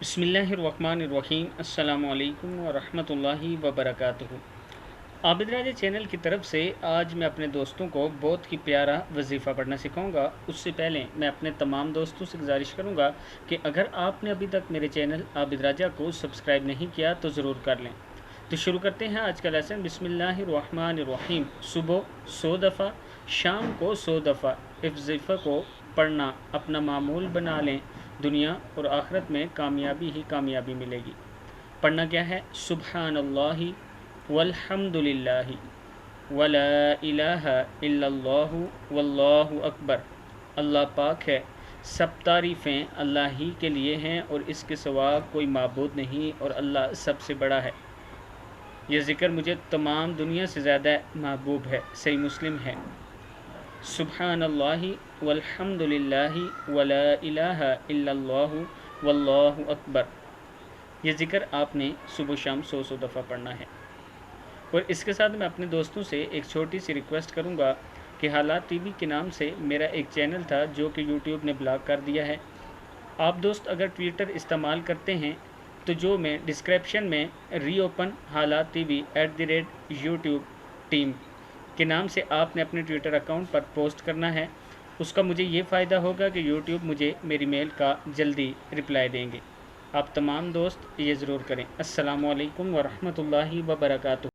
बिस्मिल्लाहिर्रहमानिर्रहीम। अस्सलामु अलैकुम वरहमतुल्लाहि वबरकातुहू। आबिद राजा चैनल की तरफ से आज मैं अपने दोस्तों को बहुत ही प्यारा वजीफ़ा पढ़ना सिखाऊंगा। उससे पहले मैं अपने तमाम दोस्तों से गुजारिश करूंगा कि अगर आपने अभी तक मेरे चैनल आबिद राजा को सब्सक्राइब नहीं किया तो ज़रूर कर लें। तो शुरू करते हैं आज का लेसन। बिस्मिल्लाहिर्रहमानिर्रहीम। सुबह 100 दफ़ा, शाम को 100 दफ़ा इस वजीफ़े को पढ़ना अपना मामूल बना लें। दुनिया और आखिरत में कामयाबी ही कामयाबी मिलेगी। पढ़ना क्या है? सुब्हानल्लाहि वल्हम्दुलिल्लाहि वला इलाहा इल्लल्लाहु वल्लाहु अकबर। अल्लाह पाक है, सब तारीफ़ें अल्लाह ही के लिए हैं और इसके सिवा कोई माबूद नहीं, और अल्लाह सबसे बड़ा है। यह ज़िक्र मुझे तमाम दुनिया से ज़्यादा महबूब है। सही मुस्लिम है। सुब्हानल्लाहि वल्हम्दुलिल्लाहि वला इलाहा इल्लल्लाहु वल्लाहु अकबर। ये ज़िक्र आपने सुबह शाम 100 दफ़ा पढ़ना है। और इसके साथ मैं अपने दोस्तों से एक छोटी सी रिक्वेस्ट करूँगा कि हालात टीवी के नाम से मेरा एक चैनल था जो कि यूट्यूब ने ब्लॉक कर दिया है। आप दोस्त अगर ट्विटर इस्तेमाल करते हैं तो जो मैं डिस्क्रिप्शन में रीओपन हालात टीवी @YouTube टीम के नाम से आपने अपने ट्विटर अकाउंट पर पोस्ट करना है। उसका मुझे ये फ़ायदा होगा कि यूट्यूब मुझे मेरी मेल का जल्दी रिप्लाई देंगे। आप तमाम दोस्त ये ज़रूर करें। अस्सलामु अलैकुम वरहमतुल्लाहि वबरकातुहू।